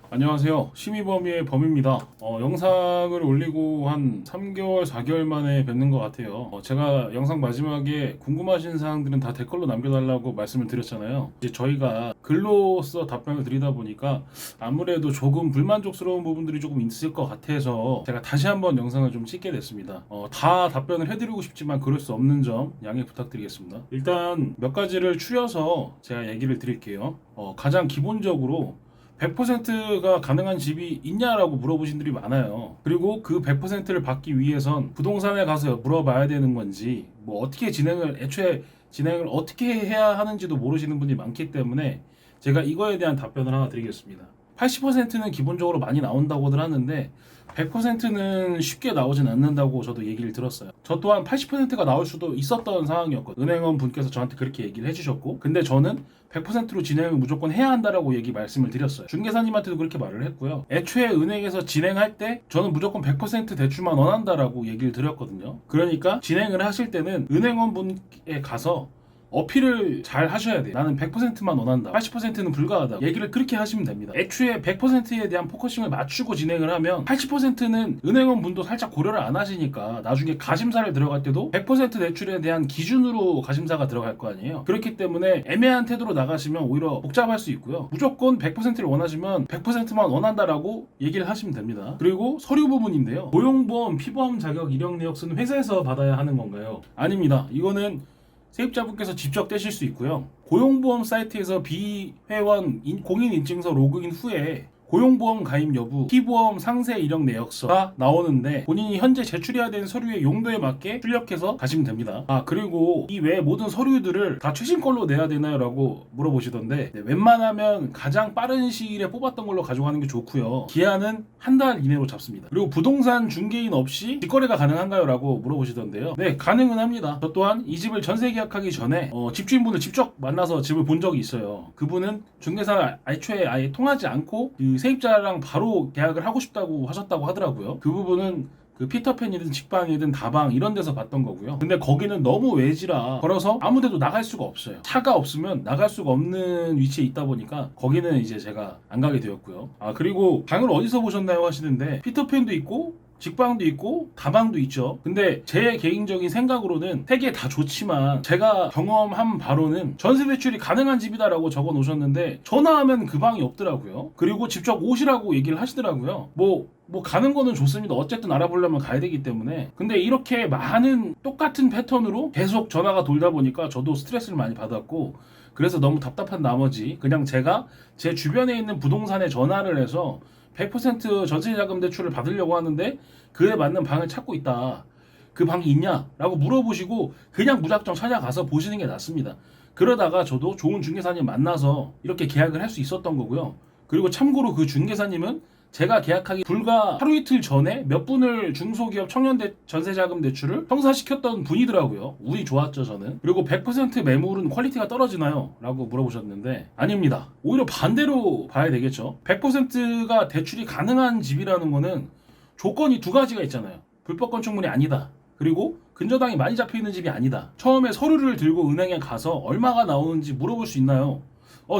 안녕하세요. 심의범위의 범입니다. 영상을 올리고 한 3개월, 4개월 만에 뵙는 것 같아요. 제가 영상 마지막에 궁금하신 사항들은 다 댓글로 남겨달라고 말씀을 드렸잖아요. 이제 저희가 글로써 답변을 드리다 보니까 아무래도 조금 불만족스러운 부분들이 조금 있을 것 같아서 제가 다시 한번 영상을 좀 찍게 됐습니다. 다 답변을 해드리고 싶지만 그럴 수 없는 점 양해 부탁드리겠습니다. 일단 몇 가지를 추려서 제가 얘기를 드릴게요. 가장 기본적으로 100%가 가능한 집이 있냐라고 물어보신 분들이 많아요. 그리고 그 100%를 받기 위해선 부동산에 가서 물어봐야 되는 건지, 뭐 어떻게 애초에 진행을 어떻게 해야 하는지도 모르시는 분이 많기 때문에 제가 이거에 대한 답변을 하나 드리겠습니다. 80%는 기본적으로 많이 나온다고들 하는데 100%는 쉽게 나오진 않는다고 저도 얘기를 들었어요. 저 또한 80%가 나올 수도 있었던 상황이었거든요. 은행원 분께서 저한테 그렇게 얘기를 해주셨고, 근데 저는 100%로 진행을 무조건 해야 한다라고 말씀을 드렸어요. 중개사님한테도 그렇게 말을 했고요. 애초에 은행에서 진행할 때 저는 무조건 100% 대출만 원한다라고 얘기를 드렸거든요. 그러니까 진행을 하실 때는 은행원 분에 가서 어필을 잘 하셔야 돼요. 나는 100%만 원한다. 80%는 불가하다. 얘기를 그렇게 하시면 됩니다. 애초에 100%에 대한 포커싱을 맞추고 진행을 하면 80%는 은행원 분도 살짝 고려를 안 하시니까 나중에 가심사를 들어갈 때도 100% 대출에 대한 기준으로 가심사가 들어갈 거 아니에요. 그렇기 때문에 애매한 태도로 나가시면 오히려 복잡할 수 있고요. 무조건 100%를 원하시면 100%만 원한다라고 얘기를 하시면 됩니다. 그리고 서류 부분인데요. 고용보험, 피보험 자격, 이력 내역서는 회사에서 받아야 하는 건가요? 아닙니다. 이거는 세입자분께서 직접 떼실 수 있고요. 고용보험 사이트에서 비회원 공인인증서 로그인 후에 고용보험 가입 여부, 피보험 상세 이력 내역서가 나오는데 본인이 현재 제출해야 되는 서류의 용도에 맞게 출력해서 가시면 됩니다. 그리고 이 외에 모든 서류들을 다 최신 걸로 내야 되나요? 라고 물어보시던데, 웬만하면 가장 빠른 시일에 뽑았던 걸로 가져가는 게 좋고요. 기한은 한 달 이내로 잡습니다. 그리고 부동산 중개인 없이 직거래가 가능한가요? 라고 물어보시던데요. 네, 가능은 합니다. 저 또한 이 집을 전세 계약하기 전에 집주인분을 직접 만나서 집을 본 적이 있어요. 그분은 중개사 애초에 아예 통하지 않고 세입자랑 바로 계약을 하고 싶다고 하셨다고 하더라고요. 그 부분은 피터팬이든 직방이든 다방 이런 데서 봤던 거고요. 근데 거기는 너무 외지라 걸어서 아무 데도 나갈 수가 없어요. 차가 없으면 나갈 수가 없는 위치에 있다 보니까 거기는 이제 제가 안 가게 되었고요. 그리고 방을 어디서 보셨나요 하시는데, 피터팬도 있고 직방도 있고 다방도 있죠. 근데 제 개인적인 생각으로는 세 개 다 좋지만 제가 경험한 바로는 전세 대출이 가능한 집이다라고 적어 놓으셨는데 전화하면 그 방이 없더라고요. 그리고 직접 오시라고 얘기를 하시더라고요. 뭐 가는 거는 좋습니다. 어쨌든 알아보려면 가야 되기 때문에. 근데 이렇게 많은 똑같은 패턴으로 계속 전화가 돌다 보니까 저도 스트레스를 많이 받았고, 그래서 너무 답답한 나머지 그냥 제가 제 주변에 있는 부동산에 전화를 해서 100% 전세자금 대출을 받으려고 하는데 그에 맞는 방을 찾고 있다. 그 방이 있냐? 라고 물어보시고 그냥 무작정 찾아가서 보시는 게 낫습니다. 그러다가 저도 좋은 중개사님 만나서 이렇게 계약을 할 수 있었던 거고요. 그리고 참고로 그 중개사님은 제가 계약하기 불과 하루 이틀 전에 몇 분을 중소기업 청년 전세자금 대출을 성사시켰던 분이더라고요. 운이 좋았죠, 저는. 그리고 100% 매물은 퀄리티가 떨어지나요? 라고 물어보셨는데 아닙니다. 오히려 반대로 봐야 되겠죠. 100%가 대출이 가능한 집이라는 거는 조건이 두 가지가 있잖아요. 불법 건축물이 아니다. 그리고 근저당이 많이 잡혀있는 집이 아니다. 처음에 서류를 들고 은행에 가서 얼마가 나오는지 물어볼 수 있나요?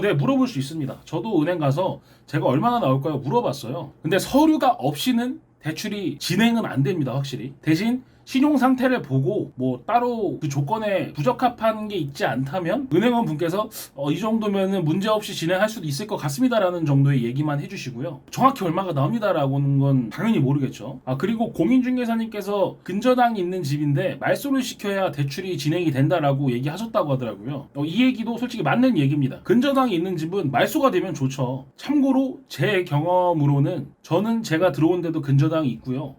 네, 물어볼 수 있습니다. 저도 은행 가서 제가 얼마나 나올까요? 물어봤어요. 근데 서류가 없이는 대출이 진행은 안 됩니다, 확실히. 대신 신용 상태를 보고 뭐 따로 그 조건에 부적합한 게 있지 않다면 은행원 분께서 이 정도면은 문제 없이 진행할 수도 있을 것 같습니다라는 정도의 얘기만 해주시고요. 정확히 얼마가 나옵니다라고는 건 당연히 모르겠죠. 그리고 공인중개사님께서 근저당이 있는 집인데 말소를 시켜야 대출이 진행이 된다라고 얘기하셨다고 하더라고요. 이 얘기도 솔직히 맞는 얘기입니다. 근저당이 있는 집은 말소가 되면 좋죠. 참고로 제 경험으로는 저는 제가 들어온 데도 근저당이 있고요.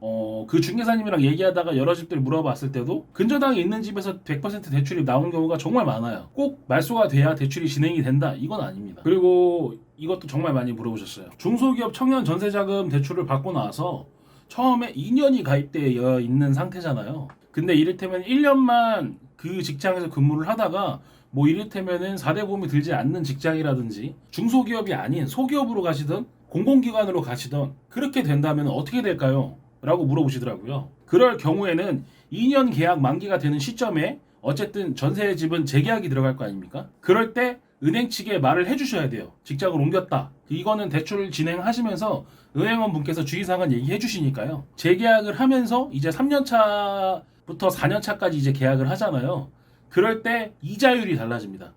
그 중개사님이랑 얘기하다가 여러 집들 물어봤을 때도 근저당이 있는 집에서 100% 대출이 나온 경우가 정말 많아요. 꼭 말소가 돼야 대출이 진행이 된다, 이건 아닙니다. 그리고 이것도 정말 많이 물어보셨어요. 중소기업 청년 전세자금 대출을 받고 나서 처음에 2년이 가입되어 있는 상태잖아요. 근데 이를테면 1년만 그 직장에서 근무를 하다가 뭐 이를테면은 4대 보험이 들지 않는 직장이라든지 중소기업이 아닌 소기업으로 가시던 공공기관으로 가시던 그렇게 된다면 어떻게 될까요? 라고 물어보시더라고요. 그럴 경우에는 2년 계약 만기가 되는 시점에 어쨌든 전세 집은 재계약이 들어갈 거 아닙니까? 그럴 때 은행 측에 말을 해주셔야 돼요. 직장을 옮겼다. 이거는 대출을 진행하시면서 은행원 분께서 주의사항은 얘기해 주시니까요. 재계약을 하면서 이제 3년차부터 4년차까지 이제 계약을 하잖아요. 그럴 때 이자율이 달라집니다.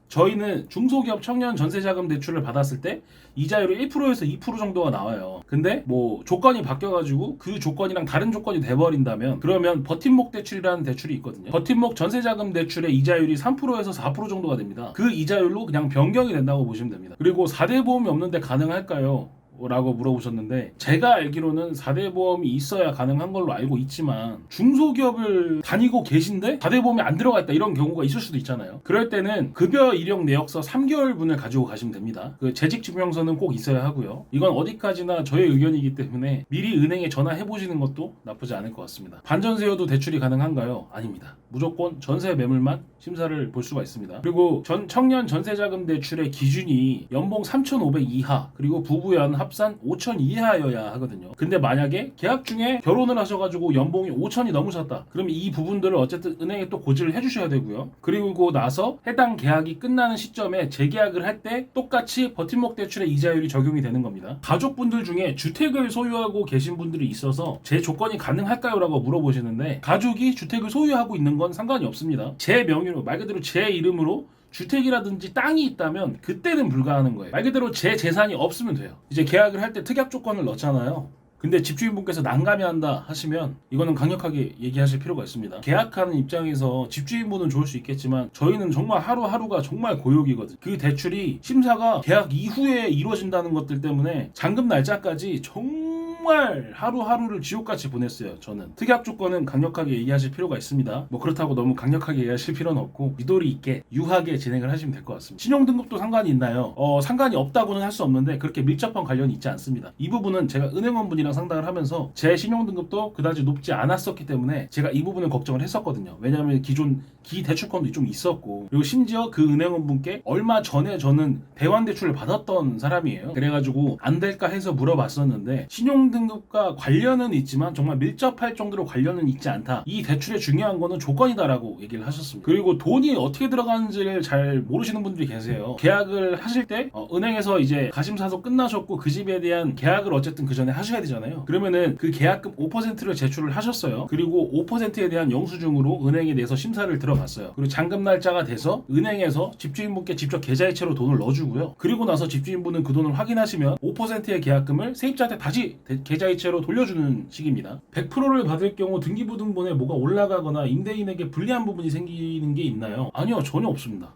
저희는 중소기업 청년 전세자금 대출을 받았을 때 이자율이 1%에서 2% 정도가 나와요. 근데 뭐 조건이 바뀌어가지고 그 조건이랑 다른 조건이 돼버린다면 그러면 버팀목 대출이라는 대출이 있거든요. 버팀목 전세자금 대출의 이자율이 3%에서 4% 정도가 됩니다. 그 이자율로 그냥 변경이 된다고 보시면 됩니다. 그리고 4대 보험이 없는데 가능할까요? 라고 물어보셨는데 제가 알기로는 4대 보험이 있어야 가능한 걸로 알고 있지만 중소기업을 다니고 계신데 4대 보험이 안 들어가 있다 이런 경우가 있을 수도 있잖아요. 그럴 때는 급여 이력 내역서 3개월분을 가지고 가시면 됩니다. 그 재직 증명서는 꼭 있어야 하고요. 이건 어디까지나 저의 의견이기 때문에 미리 은행에 전화해 보시는 것도 나쁘지 않을 것 같습니다. 반전세여도 대출이 가능한가요? 아닙니다. 무조건 전세 매물만 심사를 볼 수가 있습니다. 그리고 청년 전세자금 대출의 기준이 연봉 3,500 이하 그리고 부부연 합산 5,000 이하여야 하거든요. 근데 만약에 계약 중에 결혼을 하셔가지고 연봉이 5,000이 넘으셨다. 그럼 이 부분들을 어쨌든 은행에 또 고지를 해주셔야 되고요. 그리고 나서 해당 계약이 끝나는 시점에 재계약을 할 때 똑같이 버팀목 대출의 이자율이 적용이 되는 겁니다. 가족분들 중에 주택을 소유하고 계신 분들이 있어서 제 조건이 가능할까요? 라고 물어보시는데 가족이 주택을 소유하고 있는 건 상관이 없습니다. 제 명의로 말 그대로 제 이름으로 주택이라든지 땅이 있다면 그때는 불가하는 거예요. 말 그대로 제 재산이 없으면 돼요. 이제 계약을 할 때 특약 조건을 넣잖아요. 근데 집주인분께서 난감해 한다 하시면 이거는 강력하게 얘기하실 필요가 있습니다. 계약하는 입장에서 집주인분은 좋을 수 있겠지만 저희는 정말 하루하루가 정말 고역이거든요. 그 대출이 심사가 계약 이후에 이루어진다는 것들 때문에 잔금 날짜까지 정말 하루하루를 지옥같이 보냈어요. 저는 특약 조건은 강력하게 얘기하실 필요가 있습니다. 뭐 그렇다고 너무 강력하게 얘기하실 필요는 없고 유도리 있게 유하게 진행을 하시면 될 것 같습니다. 신용등급도 상관이 있나요? 상관이 없다고는 할 수 없는데 그렇게 밀접한 관련이 있지 않습니다. 이 부분은 제가 은행원분이랑 상담을 하면서 제 신용등급도 그다지 높지 않았었기 때문에 제가 이 부분을 걱정을 했었거든요. 왜냐하면 기존 기대출권도 좀 있었고 그리고 심지어 그 은행원분께 얼마 전에 저는 대환대출을 받았던 사람이에요. 그래가지고 안 될까 해서 물어봤었는데 신용등급과 관련은 있지만 정말 밀접할 정도로 관련은 있지 않다. 이 대출의 중요한 거는 조건이다라고 얘기를 하셨습니다. 그리고 돈이 어떻게 들어가는지를 잘 모르시는 분들이 계세요. 계약을 하실 때 은행에서 이제 가심사도 끝나셨고 그 집에 대한 계약을 어쨌든 그 전에 하셔야 되잖아요. 그러면은 그 계약금 5%를 제출을 하셨어요. 그리고 5%에 대한 영수증으로 은행에 내서 심사를 들어갔어요. 그리고 잔금 날짜가 돼서 은행에서 집주인분께 직접 계좌이체로 돈을 넣어주고요. 그리고 나서 집주인분은 그 돈을 확인하시면 5%의 계약금을 세입자한테 다시 계좌이체로 돌려주는 식입니다. 100%를 받을 경우 등기부등본에 뭐가 올라가거나 임대인에게 불리한 부분이 생기는 게 있나요? 아니요, 전혀 없습니다.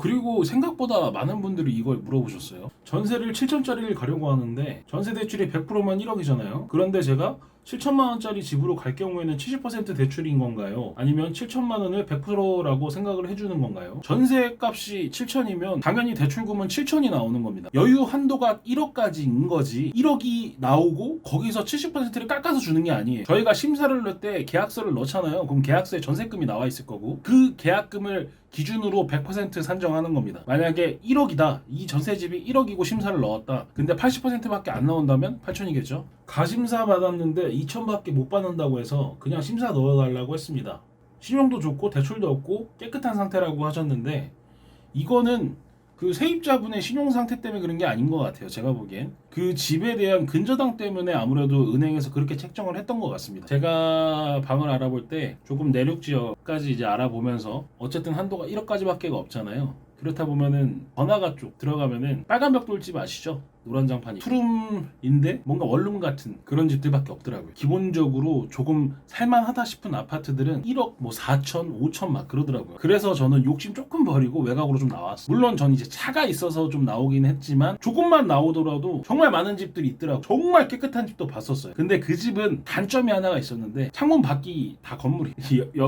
그리고 생각보다 많은 분들이 이걸 물어보셨어요. 전세를 7천짜리를 가려고 하는데 전세 대출이 100%만 1억이잖아요. 그런데 제가 7천만 원짜리 집으로 갈 경우에는 70% 대출인 건가요? 아니면 7천만 원을 100%라고 생각을 해주는 건가요? 전세 값이 7천이면 당연히 대출금은 7천이 나오는 겁니다. 여유 한도가 1억까지인 거지 1억이 나오고 거기서 70%를 깎아서 주는 게 아니에요. 저희가 심사를 넣을 때 계약서를 넣잖아요. 그럼 계약서에 전세금이 나와 있을 거고 그 계약금을 기준으로 100% 산정하는 겁니다. 만약에 1억이다. 이 전세집이 1억이고 심사를 넣었다. 근데 80%밖에 안 나온다면 8천이겠죠. 가심사 받았는데 2천밖에 못 받는다고 해서 그냥 심사 넣어달라고 했습니다. 신용도 좋고 대출도 없고 깨끗한 상태라고 하셨는데 이거는 그 세입자분의 신용 상태 때문에 그런 게 아닌 것 같아요. 제가 보기엔 그 집에 대한 근저당 때문에 아무래도 은행에서 그렇게 책정을 했던 것 같습니다. 제가 방을 알아볼 때 조금 내륙 지역까지 이제 알아보면서 어쨌든 한도가 1억까지밖에 없잖아요. 그렇다 보면은 번화가 쪽 들어가면은 빨간 벽돌집 아시죠? 노란 장판이 푸름인데 뭔가 원룸 같은 그런 집들밖에 없더라고요. 기본적으로 조금 살만하다 싶은 아파트들은 1억 뭐 4천, 5천 막 그러더라고요. 그래서 저는 욕심 조금 버리고 외곽으로 좀 나왔어요. 물론 전 이제 차가 있어서 좀 나오긴 했지만 조금만 나오더라도 정말 많은 집들이 있더라고요. 정말 깨끗한 집도 봤었어요. 근데 그 집은 단점이 하나가 있었는데 창문 밖이 다 건물이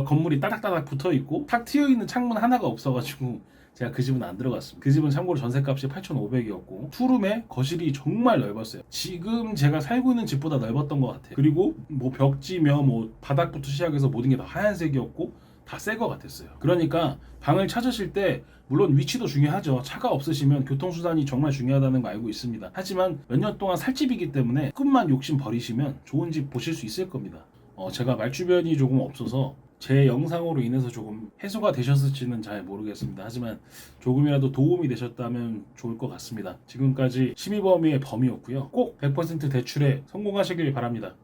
건물이 따닥따닥 붙어있고 탁 트여있는 창문 하나가 없어가지고 제가 그 집은 안 들어갔습니다. 그 집은 참고로 전세값이 8,500이었고 투룸에 거실이 정말 넓었어요. 지금 제가 살고 있는 집보다 넓었던 것 같아요. 그리고 뭐 벽지며 뭐 바닥부터 시작해서 모든 게 다 하얀색이었고 다 새 것 같았어요. 그러니까 방을 찾으실 때 물론 위치도 중요하죠. 차가 없으시면 교통수단이 정말 중요하다는 거 알고 있습니다. 하지만 몇 년 동안 살 집이기 때문에 조금만 욕심 버리시면 좋은 집 보실 수 있을 겁니다. 제가 말주변이 조금 없어서 제 영상으로 인해서 조금 해소가 되셨을지는 잘 모르겠습니다. 하지만 조금이라도 도움이 되셨다면 좋을 것 같습니다. 지금까지 심의범위의 범이었고요. 꼭 100% 대출에 성공하시길 바랍니다.